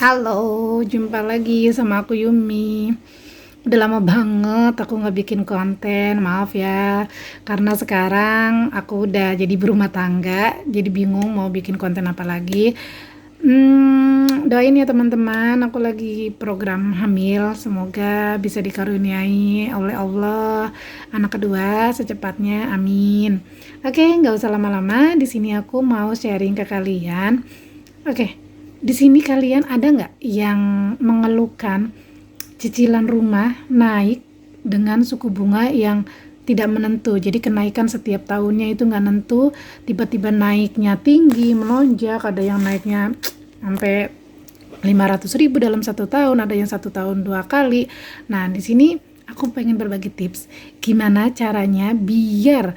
Halo, jumpa lagi sama aku Yumi. Udah lama banget aku nggak bikin konten, maaf ya. Karena sekarang aku udah jadi berumah tangga, jadi bingung mau bikin konten apa lagi. Doain ya teman-teman, aku lagi program hamil. Semoga bisa dikaruniai oleh Allah anak kedua secepatnya, amin. Oke, nggak usah lama-lama. Di sini aku mau sharing ke kalian. Oke, di sini kalian ada nggak yang mengeluhkan cicilan rumah naik dengan suku bunga yang tidak menentu? Jadi kenaikan setiap tahunnya itu nggak nentu, tiba-tiba naiknya tinggi, melonjak, ada yang naiknya sampai 500.000 dalam 1 tahun, ada yang 1 tahun 2 kali. Nah, di sini aku pengen berbagi tips gimana caranya biar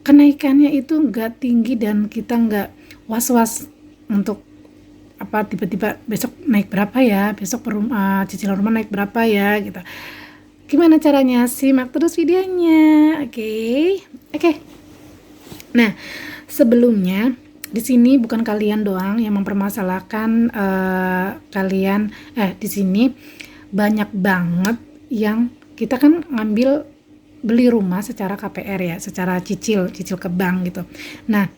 kenaikannya itu nggak tinggi dan kita nggak was-was untuk apa tiba-tiba besok naik berapa ya, besok cicilan rumah naik berapa ya gitu. Gimana caranya? Simak terus videonya. Oke. Nah, sebelumnya di sini bukan kalian doang yang mempermasalahkan di sini banyak banget yang kita kan ngambil beli rumah secara KPR ya, secara cicil ke bank gitu. Nah,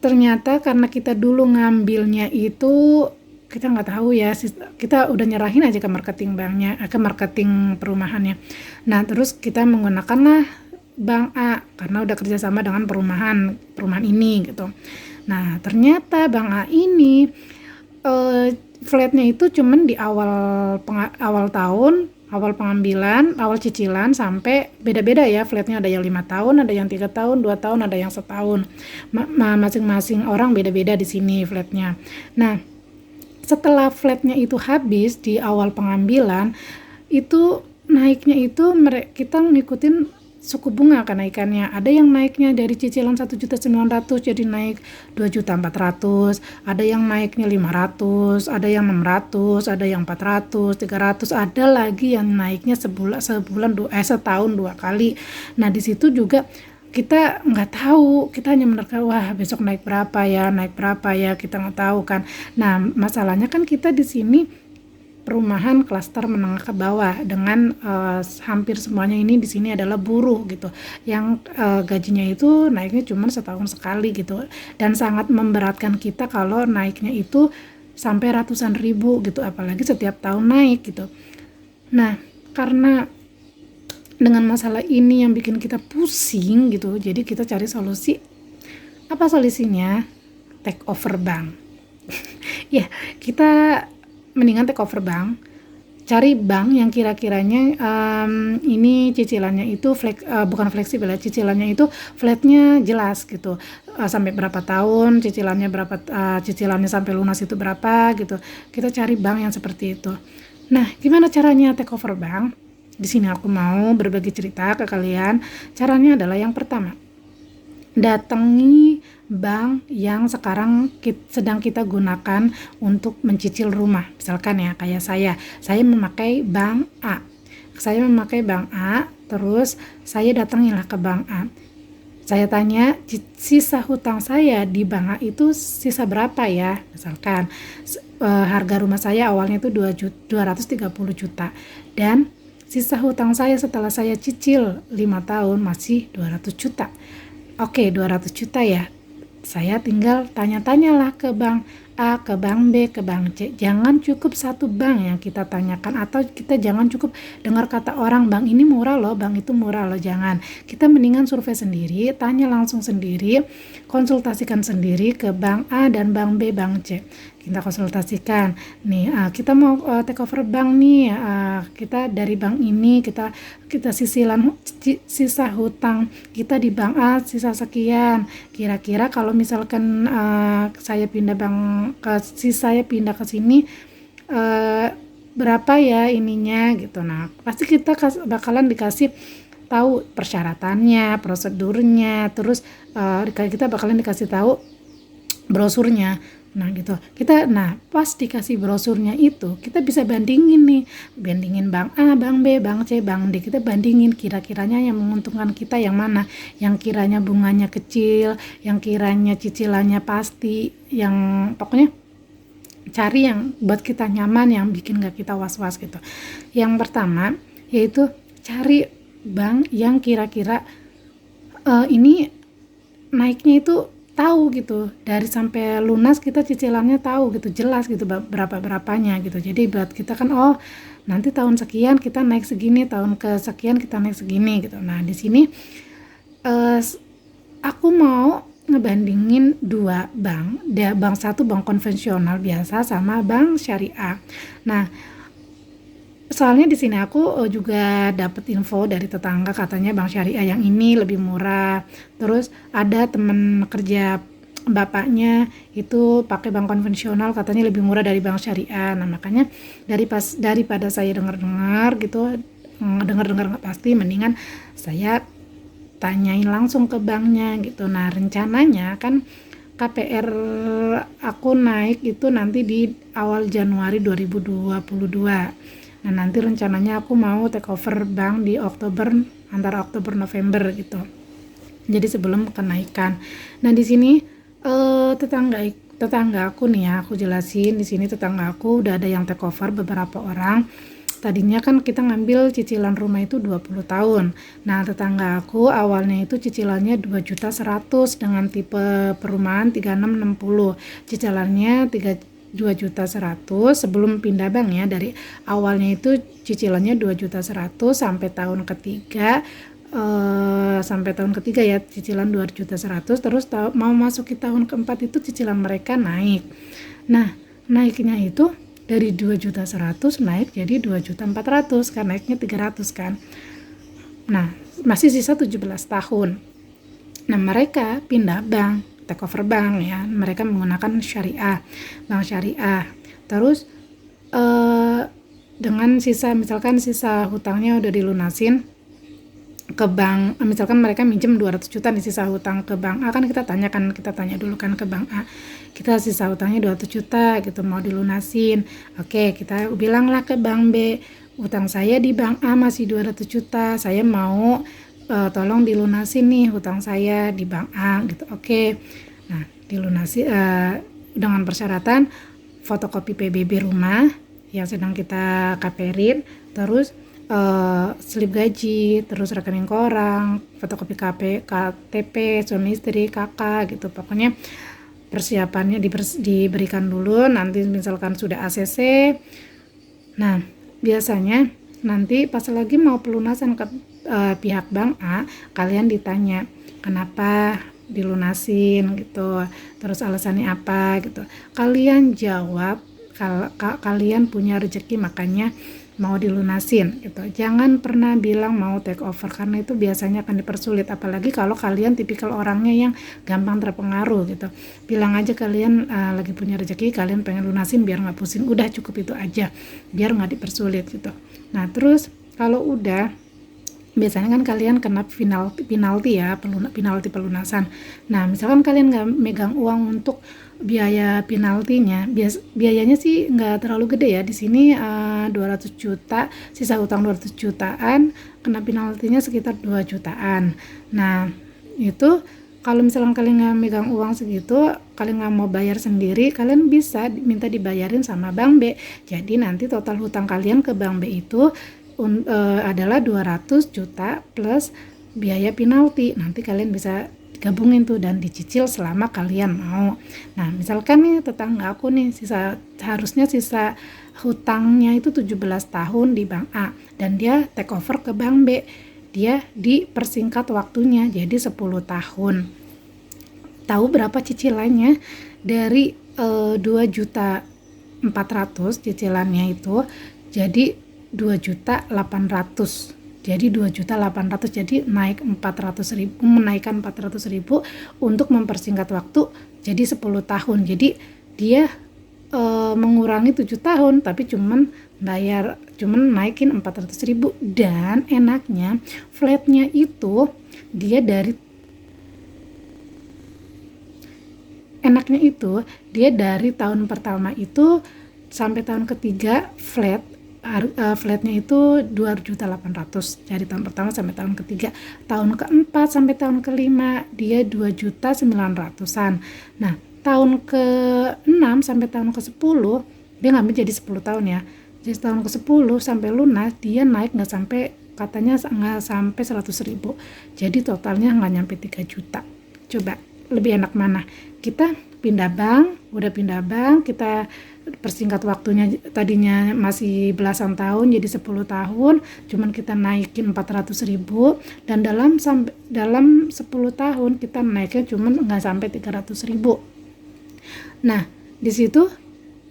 ternyata karena kita dulu ngambilnya itu kita nggak tahu ya, kita udah nyerahin aja ke marketing banknya, ke marketing perumahannya. Nah, terus kita menggunakanlah bank A karena udah kerjasama dengan perumahan ini gitu. Nah, ternyata bank A ini flatnya itu cuman di awal tahun, awal pengambilan, awal cicilan sampai beda-beda ya flatnya, ada yang 5 tahun, ada yang 3 tahun, 2 tahun, ada yang setahun. Masing-masing orang beda-beda di sini flatnya. Nah, setelah flatnya itu habis di awal pengambilan, itu naiknya itu kita ngikutin suku bunga kenaikannya. Ada yang naiknya dari cicilan 1.900.000 jadi naik 2.400.000, ada yang naiknya 500, ada yang 600, ada yang 400, 300, ada lagi yang naiknya setahun 2 kali. Nah, di situ juga kita nggak tahu, kita hanya menerka wah besok naik berapa ya, kita nggak tahu kan. Nah, masalahnya kan kita di sini perumahan klaster menengah ke bawah dengan hampir semuanya ini di sini adalah buruh gitu, yang gajinya itu naiknya cuma setahun sekali gitu, dan sangat memberatkan kita kalau naiknya itu sampai ratusan ribu gitu, apalagi setiap tahun naik gitu. Nah, karena dengan masalah ini yang bikin kita pusing gitu, jadi kita cari solusi. Apa solusinya? Take over bank. Ya, kita mendingan take over bank, cari bank yang kira-kiranya ini cicilannya itu bukan fleksibel ya, cicilannya itu flatnya jelas gitu, sampai berapa tahun cicilannya, berapa cicilannya sampai lunas itu berapa gitu. Kita cari bank yang seperti itu. Nah, gimana caranya take over bank? Di sini aku mau berbagi cerita ke kalian. Caranya adalah yang pertama, datangi bank yang sekarang sedang kita gunakan untuk mencicil rumah. Misalkan ya kayak saya memakai bank A. Terus saya datangilah ke bank A. Saya tanya sisa hutang saya di bank A itu sisa berapa ya? Misalkan harga rumah saya awalnya itu 230 juta dan sisa hutang saya setelah saya cicil 5 tahun masih 200 juta. Oke, 200 juta ya. Saya tinggal tanya-tanyalah ke bank A, ke bank B, ke bank C. Jangan cukup satu bank yang kita tanyakan, atau kita jangan cukup dengar kata orang bank ini murah loh, bank itu murah loh, jangan. Kita mendingan survei sendiri, tanya langsung sendiri, konsultasikan sendiri ke bank A dan bank B, bank C. Kita konsultasikan nih, kita mau take over bank nih, kita dari bank ini, kita sisa hutang kita di bank A sisa sekian, kira-kira kalau misalkan saya pindah saya pindah ke sini berapa ya ininya gitu. Nah, pasti kita bakalan dikasih tahu persyaratannya, prosedurnya, terus kita bakalan dikasih tahu brosurnya. Nah gitu, pas dikasih brosurnya itu kita bisa bandingin bank A, bank B, bank C, bank D. Kita bandingin kira-kiranya yang menguntungkan kita yang mana, yang kiranya bunganya kecil, yang kiranya cicilannya pasti, yang pokoknya cari yang buat kita nyaman, yang bikin gak kita was-was gitu. Yang pertama yaitu cari bank yang kira-kira ini naiknya itu tahu gitu, dari sampai lunas kita cicilannya tahu gitu, jelas gitu berapanya gitu. Jadi buat kita kan, oh nanti tahun sekian kita naik segini, tahun ke sekian kita naik segini gitu. Nah di sini aku mau ngebandingin dua bank, bank satu bank konvensional biasa sama bank syariah. Nah soalnya di sini aku juga dapat info dari tetangga, katanya bank syariah yang ini lebih murah. Terus ada temen kerja bapaknya itu pakai bank konvensional, katanya lebih murah dari bank syariah. Nah makanya daripada saya dengar-dengar gitu, dengar-dengar nggak pasti, mendingan saya tanyain langsung ke banknya gitu. Nah rencananya kan KPR aku naik itu nanti di awal Januari 2022. Nah nanti rencananya aku mau take over bank di Oktober, antara Oktober November gitu. Jadi sebelum kenaikan. Nah di sini tetangga aku nih ya, aku jelasin di sini tetangga aku udah ada yang take over beberapa orang. Tadinya kan kita ngambil cicilan rumah itu 20 tahun. Nah tetangga aku awalnya itu cicilannya 2.100.000 dengan tipe perumahan 3660. Cicilannya 2.100.000 sebelum pindah bank ya. Dari awalnya itu cicilannya 2.100.000 sampai tahun ketiga ya cicilan 2.100.000. Terus mau masuki tahun keempat itu cicilan mereka naik. Nah naiknya itu dari 2.100.000 naik jadi 2.400.000 kan, naiknya 300 kan. Nah masih sisa 17 tahun. Nah mereka pindah bank, take over bank ya, mereka menggunakan syariah, bank syariah. Terus dengan misalkan sisa hutangnya udah dilunasin ke bank, misalkan mereka minjem 200 juta nih sisa hutang ke bank A, kan kita tanya dulu kan ke bank A, kita sisa hutangnya 200 juta gitu mau dilunasin. Oke, kita bilanglah ke bank B, hutang saya di bank A masih 200 juta, saya mau tolong dilunasin nih hutang saya di bank A gitu. Oke, nah dilunasi dengan persyaratan fotokopi PBB rumah yang sedang kita KPR-in, terus slip gaji, terus rekening koran, fotokopi KTP suami istri, kakak gitu. Pokoknya persiapannya diberikan dulu. Nanti misalkan sudah ACC, nah biasanya nanti pas lagi mau pelunasan ke pihak bank A, kalian ditanya kenapa dilunasin gitu, terus alasannya apa gitu. Kalian jawab kalian punya rezeki makanya mau dilunasin gitu. Jangan pernah bilang mau take over, karena itu biasanya akan dipersulit, apalagi kalau kalian tipikal orangnya yang gampang terpengaruh gitu. Bilang aja kalian lagi punya rezeki, kalian pengen lunasin biar nggak pusing, udah cukup itu aja, biar nggak dipersulit gitu. Nah terus kalau udah, biasanya kan kalian kena penalti ya, penalti pelunasan. Nah misalkan kalian nggak megang uang untuk biaya penaltinya, biayanya sih nggak terlalu gede ya. Di sini 200 juta, sisa utang 200 jutaan, kena penaltinya sekitar 2 jutaan. Nah itu kalau misalkan kalian nggak megang uang segitu, kalian nggak mau bayar sendiri, kalian bisa minta dibayarin sama bank B. Jadi nanti total hutang kalian ke bank B itu adalah 200 juta plus biaya penalti. Nanti kalian bisa gabungin tuh dan dicicil selama kalian mau. Nah misalkan nih tetangga aku nih harusnya sisa hutangnya itu 17 tahun di bank A dan dia take over ke bank B, dia dipersingkat waktunya jadi 10 tahun. Tahu berapa cicilannya? Dari 2.400.000 cicilannya itu jadi 2.800.000, jadi 2.800.000, jadi naik 400.000, menaikkan 400.000 untuk mempersingkat waktu jadi 10 tahun. Jadi dia mengurangi 7 tahun tapi cuman naikin 400.000. Dan enaknya flatnya itu dia dari tahun pertama itu sampai tahun ketiga flatnya itu 2.800.000 dari tahun pertama sampai tahun ketiga. Tahun keempat sampai tahun kelima dia 2.900.000. Nah tahun ke-6 sampai tahun ke-10 dia ngambil jadi 10 tahun ya. Jadi tahun ke-10 sampai lunas dia naik nggak sampai, katanya nggak sampai 100.000. Jadi totalnya nggak nyampe 3 juta. Coba lebih enak mana? Kita pindah bank, udah pindah bank, kita persingkat waktunya, tadinya masih belasan tahun jadi 10 tahun, cuman kita naikin 400.000, dan dalam 10 tahun kita naiknya cuman nggak sampai 300.000. Nah di situ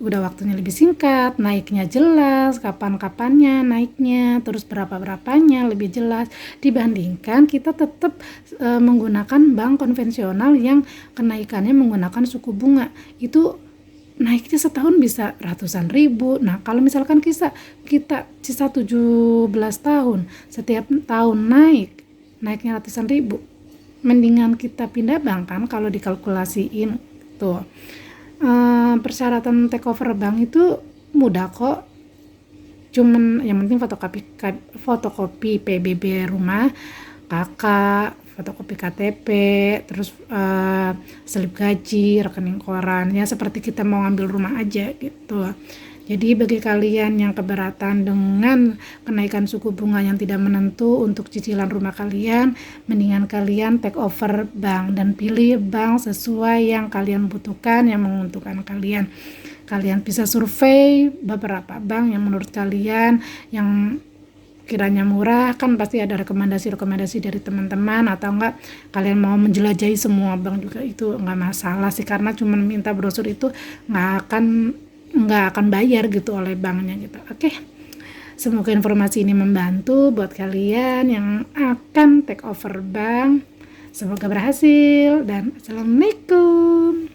udah waktunya lebih singkat, naiknya jelas, kapan-kapannya naiknya, terus berapa-berapanya lebih jelas, dibandingkan kita tetap menggunakan bank konvensional yang kenaikannya menggunakan suku bunga. Itu naiknya setahun bisa ratusan ribu. Nah kalau misalkan kita sisa 17 tahun, setiap tahun naiknya ratusan ribu, mendingan kita pindah bank kan kalau dikalkulasiin tuh. Persyaratan takeover bank itu mudah kok, cuman yang penting fotokopi PBB rumah kakak, fotokopi KTP, terus slip gaji, rekening koran, ya seperti kita mau ngambil rumah aja gitu. Jadi bagi kalian yang keberatan dengan kenaikan suku bunga yang tidak menentu untuk cicilan rumah kalian, mendingan kalian take over bank dan pilih bank sesuai yang kalian butuhkan, yang menguntungkan kalian. Kalian bisa survei beberapa bank yang menurut kalian yang kiranya murah, kan pasti ada rekomendasi dari teman-teman, atau enggak kalian mau menjelajahi semua bank juga itu enggak masalah sih, karena cuma minta brosur itu nggak akan bayar gitu oleh banknya gitu. Oke. Semoga informasi ini membantu buat kalian yang akan take over bank. Semoga berhasil dan assalamualaikum.